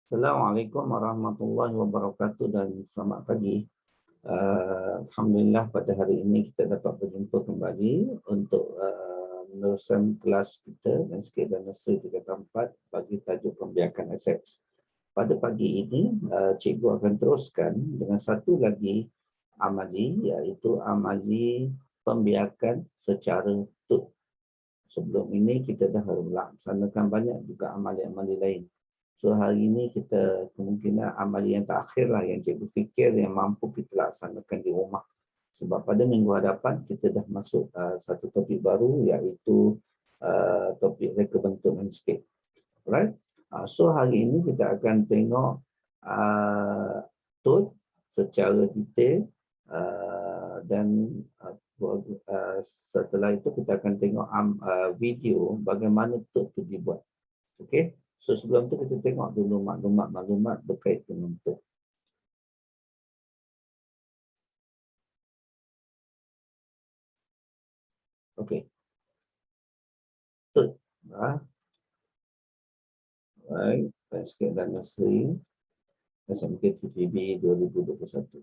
Assalamualaikum warahmatullahi wabarakatuh dan selamat pagi. Alhamdulillah pada hari ini kita dapat berjumpa kembali untuk meneruskan kelas kita dan sikit dan nursery tingkatan 4 bagi tajuk pembiakan aset. Pada pagi ini cikgu akan teruskan dengan satu lagi amali, iaitu amali pembiakan secara tut. Sebelum ini kita dah melaksanakan banyak juga amali-amali lain. So hari ini kita kemungkinan amali yang terakhir lah yang cikgu fikir yang mampu kita laksanakan di rumah. Sebab pada minggu hadapan kita dah masuk satu topik baru, iaitu topik reka bentuk landscape. Right? So hari ini kita akan tengok tut secara detail dan setelah itu kita akan tengok video bagaimana tut itu dibuat. Okey. So sebelum tu kita tengok dulu maklumat berkait dengan tut. Okey. Tut. Baik, sikit dan nursery SMK TPB 2021.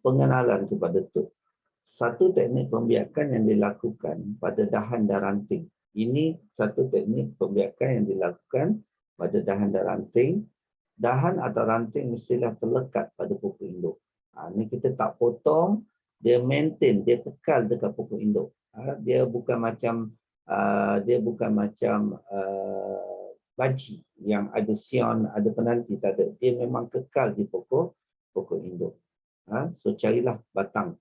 Pengenalan kepada tut. Satu teknik pembiakan yang dilakukan pada dahan dan ranting. Ini satu teknik pembiakan yang dilakukan pada dahan dan ranting. Dahan atau ranting mestilah terlekat pada pokok induk. Ini kita tak potong, dia maintain, dia kekal dekat pokok induk. Dia bukan macam baji yang ada sion, ada penanti, tak ada. Dia memang kekal di pokok induk. So carilah batang.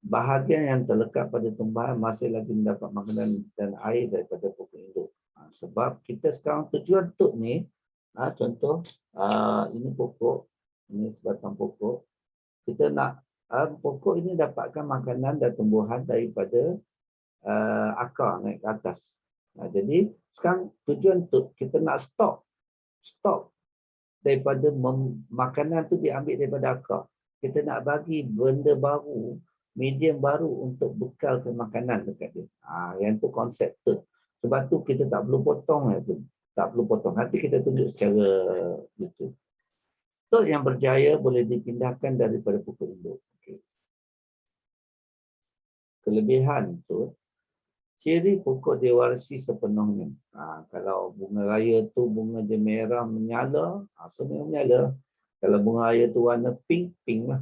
Bahagian yang terlekat pada tumbuhan masih lagi mendapat makanan dan air daripada pokok induk. Sebab kita sekarang tujuan tut ni, contoh ini pokok, ini sebatang pokok. Kita nak pokok ini dapatkan makanan dan tumbuhan daripada akar naik ke atas. Jadi sekarang tujuan tut kita nak stop daripada makanan tu diambil daripada akar. Kita nak bagi benda baru, medium baru untuk bekal ke makanan dekat dia. Yang tu konsep tut. Sebab tu kita tak perlu potong tu. Tak perlu potong. Nanti kita tunjuk secara itu. Tut yang berjaya boleh dipindahkan daripada pokok induk. Okay. Kelebihan tut. Ciri pokok dia warisi sepenuhnya. Kalau bunga raya tu bunga dia merah menyala, semua menyala. Kalau bunga raya tu warna pink lah.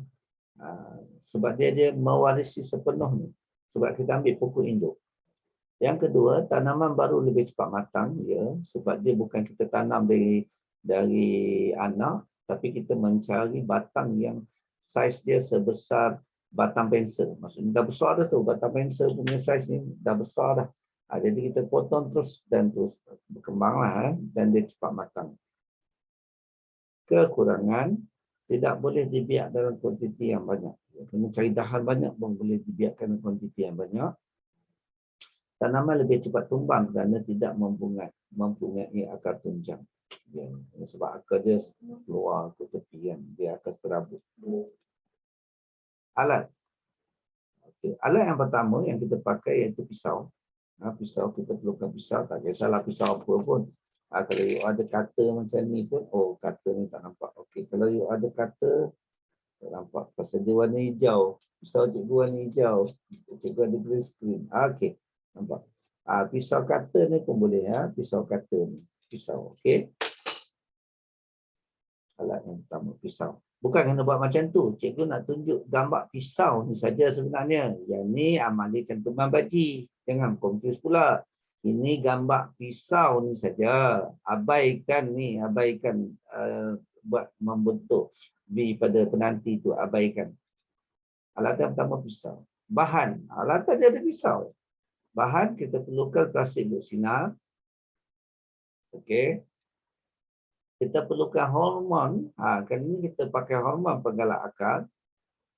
Sebab dia mewarisi sepenuhnya. Sebab kita ambil pokok induk. Yang kedua, tanaman baru lebih cepat matang, ya, sebab dia bukan kita tanam dari anak, tapi kita mencari batang yang saiz dia sebesar batang pensel. Maksudnya dah besar dah tu, batang pensel punya saiz ni dah besar dah. Jadi kita potong terus berkembanglah dan dia cepat matang. Kekurangan, tidak boleh dibiak dalam kuantiti yang banyak. Kena cari dahan banyak pun boleh dibiarkan dalam kuantiti yang banyak. Tanaman lebih cepat tumbang kerana tidak mempunyai akar tunjang. Sebab akar dia keluar ke tepi kan, dia akan serabut. Alat. Alat yang pertama yang kita pakai iaitu pisau. Pisau kita perlukan pisau, tak kisahlah pisau apa pun. Kalau you ada cutter macam ni pun, cutter ni tak nampak. Kalau you ada cutter, tak nampak. Pasal dia warna hijau. Pisau cikgu warna hijau. Cikgu ada green screen. Nampak. Pisau cutter ni pun boleh. Pisau cutter ni. Pisau. Alat yang pertama, pisau. Bukan kena buat macam tu. Cikgu nak tunjuk gambar pisau ni saja sebenarnya. Yang ni amali cantuman baji. Jangan confuse pula. Ini gambar pisau ni saja. Abaikan buat membentuk V pada penanti tu, abaikan. Alatan pertama pisau. Bahan. Alatan dia ada pisau. Bahan kita perlukan plastik duk sinar. Kita perlukan hormon. Kali ini kita pakai hormon penggalak akar.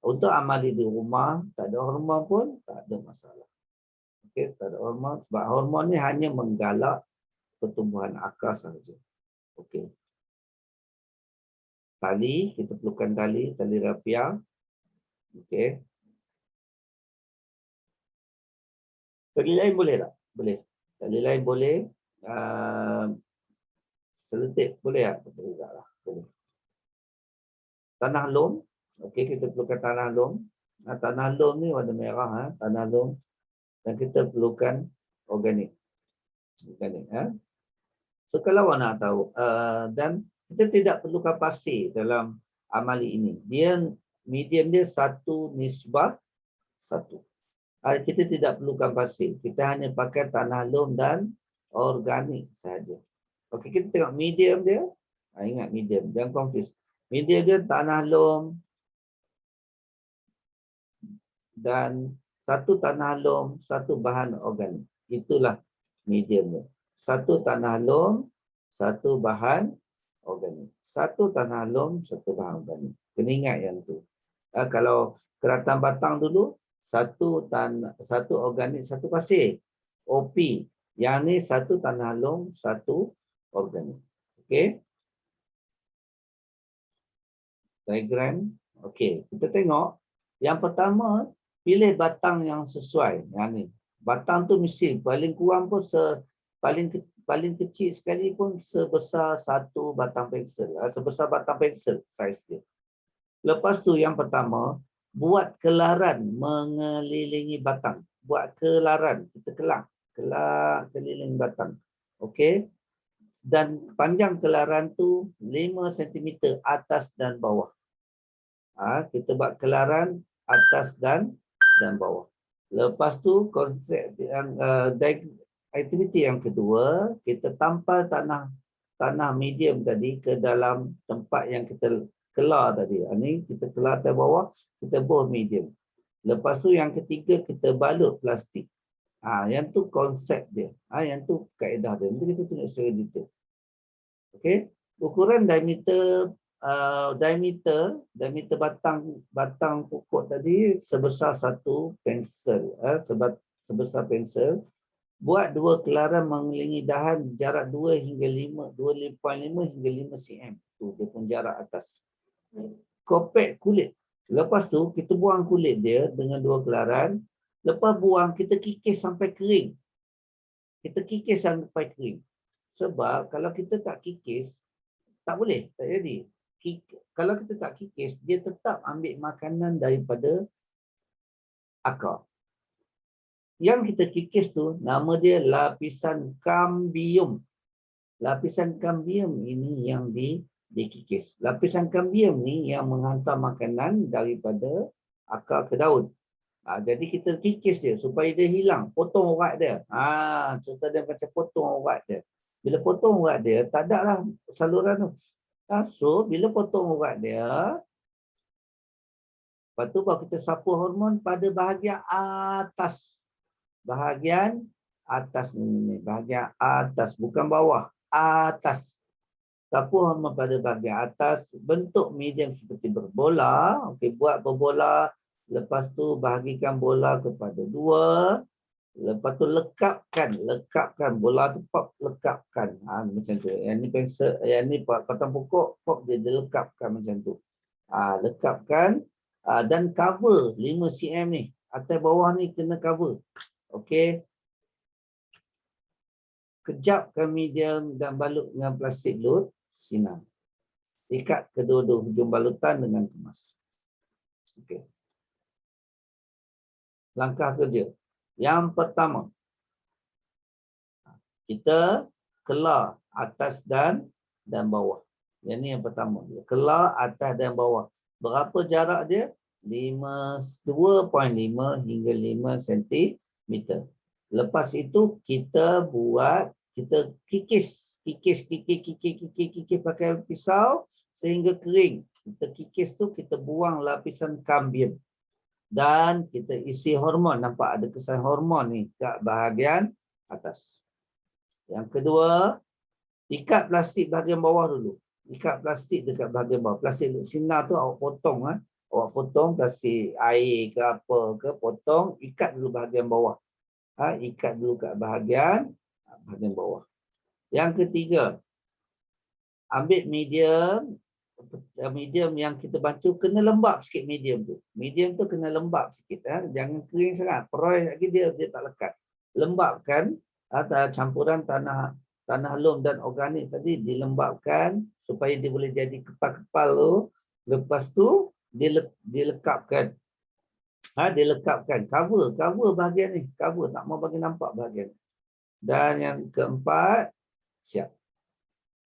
Untuk amali di rumah, tak ada hormon pun, tak ada masalah. Tak ada hormon. Sebab hormon ni hanya menggalak pertumbuhan akar sahaja. Tali, kita perlukan tali rafia. Tali lain boleh tak? Boleh. Tali lain boleh. Seletik boleh tak? Betul juga lah. Boleh. Tanah loam. Okey, kita perlukan tanah loam. Tanah loam ni warna merah. Tanah loam. Dan kita perlukan organik. So kalau awak nak tahu, dan kita tidak perlukan pasir dalam amali ini. Medium dia 1:1. Kita tidak perlukan pasir. Kita hanya pakai tanah loam dan organik sahaja. Okey, kita tengok medium dia. Ingat medium, jangan confuse. Medium dia tanah loam dan satu tanah loam, satu bahan organik. Itulah medium dia. Satu tanah loam, satu bahan organik. Satu tanah loam, satu bahan organik. Kena ingat yang tu. Kalau keratan batang dulu, satu organik, satu pasir. OP. Yang ni satu tanah loam, satu organik. Okey. Diagram. Okey. Kita tengok. Yang pertama, pilih batang yang sesuai. Yang ni. Batang tu mesti paling kurang pun paling kecil sekali pun sebesar satu batang pensel. Sebesar batang pensel saiz dia. Lepas tu yang pertama, buat kelaran mengelilingi batang. Buat kelaran. Kita kelar keliling batang. Okey. Dan panjang kelaran tu 5 cm atas dan bawah. Kita buat kelaran atas dan bawah. Lepas tu konsep yang aktiviti yang kedua, kita tampal tanah medium tadi ke dalam tempat yang kita kelar tadi. Ini kita kelar dari bawah, kita bor medium. Lepas tu yang ketiga, kita balut plastik. Yang tu konsep dia. Yang tu kaedah dia. Nanti kita tengok secara detail. Okey. Ukuran diameter batang pokok tadi sebesar satu pensel. Sebesar pensel. Buat 2 kelaran mengelilingi dahan jarak 2.5 hingga 5 cm. Tu dia pun jarak atas. Kopek kulit. Lepas tu kita buang kulit dia dengan 2 kelaran. Lepas buang kita kikis sampai kering. Sebab kalau kita tak kikis, tak boleh, tak jadi. Kalau kita tak kikis, dia tetap ambil makanan daripada akar. Yang kita kikis tu, nama dia lapisan kambium. Lapisan kambium ini yang dikikis. Lapisan kambium ni yang menghantar makanan daripada akar ke daun. Jadi kita kikis dia supaya dia hilang. Potong urat dia. Contoh dia macam potong urat dia. Bila potong urat dia, tak ada lah saluran tu. So, bila potong urat dia, lepas tu baru kita sapu hormon pada bahagian atas. Bahagian atas ni. Bahagian atas. Bukan bawah. Atas. Sapu hormon pada bahagian atas. Bentuk medium seperti berbola. Okey, buat berbola. Lepas tu bahagikan bola kepada 2. Lepas tu lekapkan bola tu pop, lekapkan. Macam tu. Yang ni pensel, yang ni batang pokok pop dia lekapkan macam tu. Lekapkan dan cover 5 cm ni. Atas bawah ni kena cover. Okey. Kejapkan medium dan balut dengan plastik lut sinar. Ikat kedua-dua hujung balutan dengan kemas. Okey. Langkah kerja. Yang pertama, kita kelar atas dan bawah. Yang ni yang pertama. Kelar atas dan bawah. Berapa jarak dia? 2.5 hingga 5 cm. Lepas itu kita kikis pakai pisau sehingga kering. Kita kikis tu, kita buang lapisan kambium. Dan kita isi hormon. Nampak ada kesan hormon ni kat bahagian atas. Yang kedua, ikat plastik bahagian bawah dulu. Ikat plastik dekat bahagian bawah. Plastik sinar tu awak potong. Awak potong plastik air ke apa ke, potong. Ikat dulu bahagian bawah. Ikat dulu kat bahagian bawah. Yang ketiga, ambil medium yang kita bancuh, kena lembap sikit medium tu. Medium tu kena lembap sikit. Jangan kering sangat. Peroi lagi dia tak lekat. Lembapkan campuran tanah tanah lom dan organik tadi dilembabkan supaya dia boleh jadi kepal-kepal tu. Lepas tu dilekapkan. Dilekapkan. Cover bahagian ni. Cover, tak mau bagi nampak bahagian. Dan yang keempat, siap.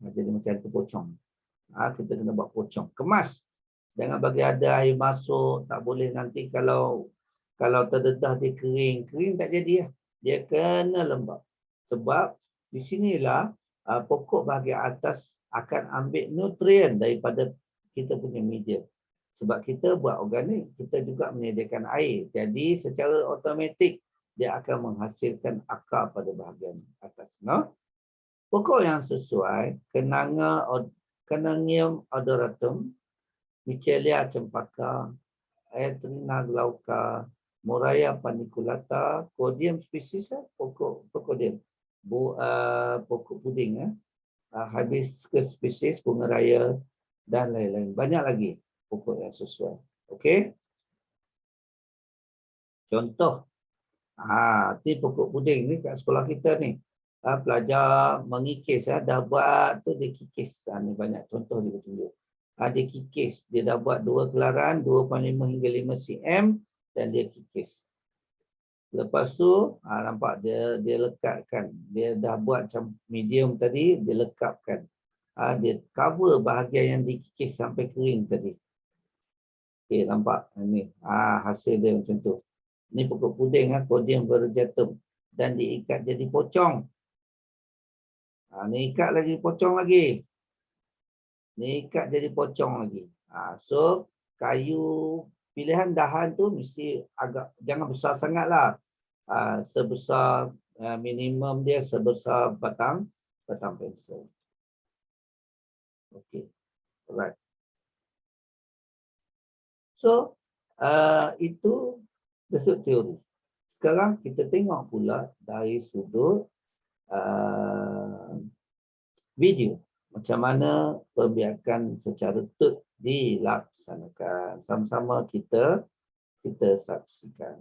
Jadi macam tu pocong. Kita kena buat pocong. Kemas. Jangan bagi ada air masuk. Tak boleh nanti kalau terdedah dia kering. Kering tak jadi lah. Dia kena lembab. Sebab di sinilah pokok bahagian atas akan ambil nutrien daripada kita punya media. Sebab kita buat organik, kita juga menyediakan air. Jadi secara automatik dia akan menghasilkan akar pada bahagian atas. No? Pokok yang sesuai, Kenangium odoratum, Michelia cempaka, Aetrina glauca, Moraya paniculata, Codium species, pokok diam. Pokok puding, Hibiscus species, bunga raya, dan lain-lain. Banyak lagi pokok yang sesuai. Okey. Contoh, ni pokok puding ni kat sekolah kita ni. Pelajar mengikis, dah buat tu dia kikis. Ni banyak contoh dia tunjuk. Dia kikis, dia dah buat 2 kelaran, 2.5 hingga 5 cm dan dia kikis. Lepas tu, nampak dia lekatkan. Dia dah buat macam medium tadi, dia lekapkan. Dia cover bahagian yang dikikis sampai kering tadi. Okey, nampak? Ni, hasil dia macam tu. Ni pokok puding, Codium variegatum. Dan diikat jadi pocong. Ni ikat lagi, pocong lagi. Ni ikat jadi pocong lagi. So, kayu pilihan dahan tu mesti agak, jangan besar sangat lah. Sebesar minimum dia sebesar batang pensel. Okey. Alright. So, itu sudut teori. Sekarang kita tengok pula dari sudut video. Macam mana pembiakan secara tut dilaksanakan. Sama-sama kita saksikan.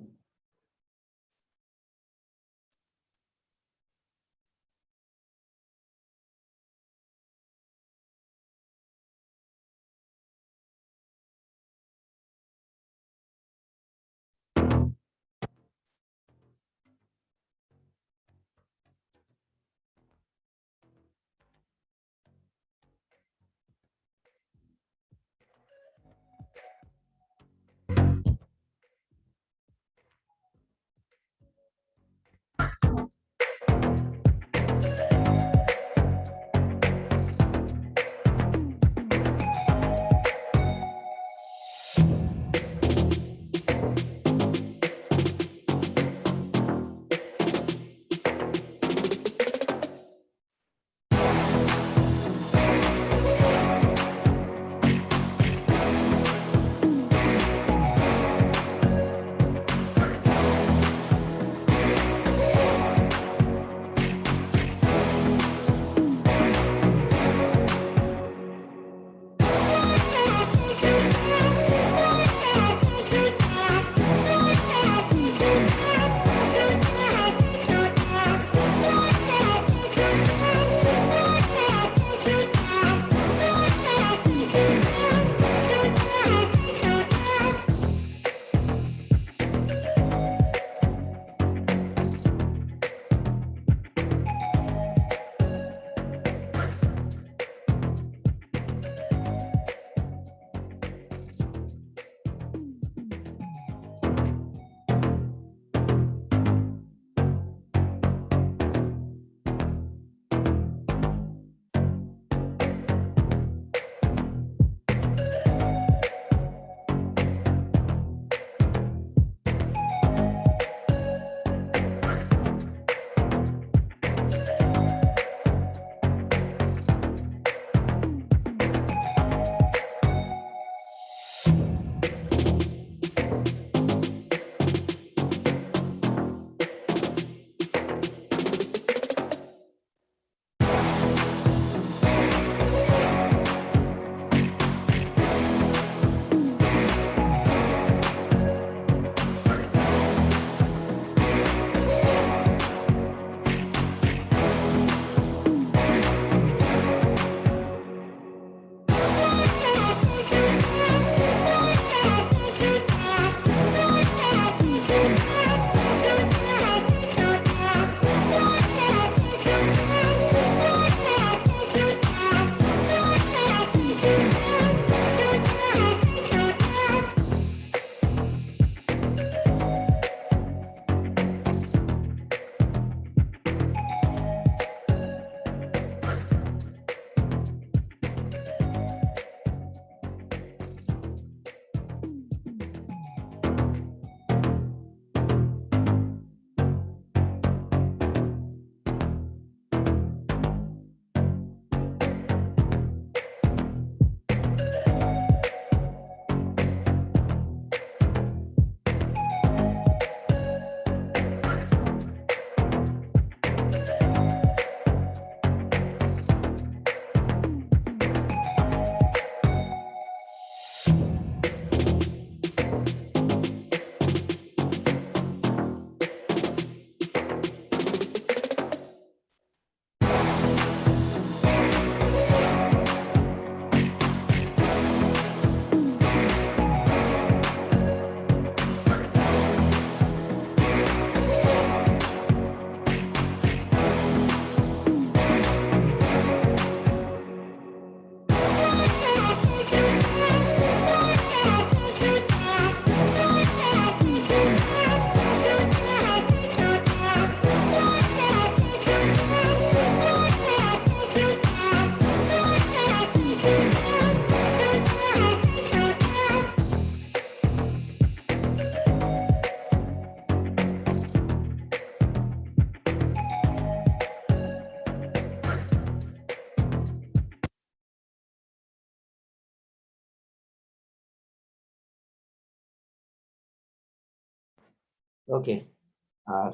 Okey.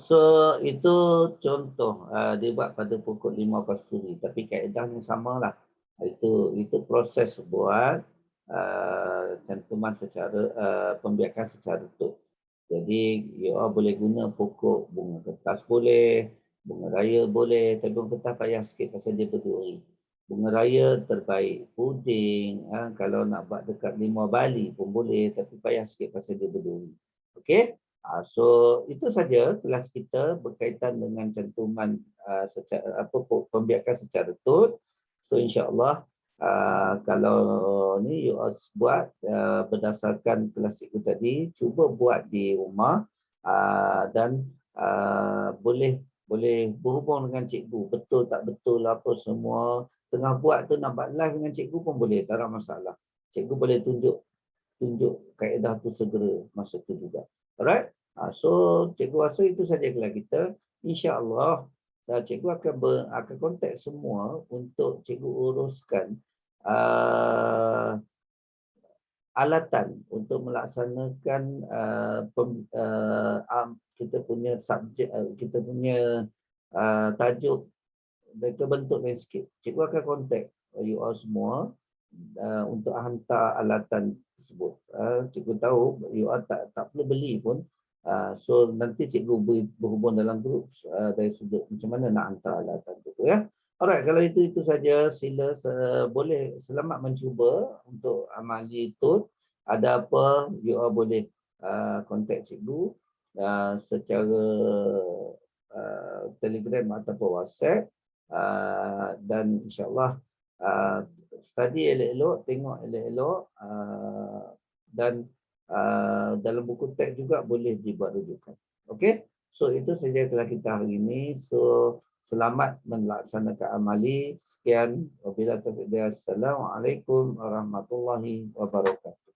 So itu contoh dibuat pada pukul 5 pasturi, tapi kaedahnya samalah. Itu proses buat cantuman secara pembiakan secara utuh. Jadi you all boleh guna pokok bunga kertas boleh, bunga raya boleh, tapi bunga kertas payah sikit pasal dia berduri. Bunga raya terbaik puding, kalau nak buat dekat 5 Bali pun boleh, tapi payah sikit pasal dia berduri. Okey? So itu saja kelas kita berkaitan dengan cantuman secara pembiakan secara tut. So insya-Allah kalau ni you all buat berdasarkan kelas cikgu tadi, cuba buat di rumah dan boleh boleh berhubung dengan cikgu, betul tak betul apa semua. Tengah buat tu nak buat live dengan cikgu pun boleh, tak ada masalah. Cikgu boleh tunjuk tunjuk kaedah tu segera masa tu juga. Alright? So cikgu rasa itu saja kelas kita. InsyaAllah cikgu akan kontak semua untuk cikgu uruskan alatan untuk melaksanakan kita punya subjek, kita punya tajuk mereka bentuk lain sikit. Cikgu akan kontak you all semua untuk hantar alatan tersebut. Cikgu tahu you all tak perlu beli pun. So nanti cikgu berhubung dalam grup dari sudut macam mana nak hantar alatan tu ya. Alright, kalau itu saja, sila boleh selamat mencuba untuk amali itu. Ada apa you all boleh kontak cikgu secara Telegram ataupun WhatsApp. Dan insyaAllah study elok-elok, tengok elok-elok dan dalam buku teks juga boleh dibuat rujukan. Okey? So itu saja telah kita hari ini. So selamat melaksanakan amali. Sekian. Wabillahi taufiq. Assalamualaikum warahmatullahi wabarakatuh.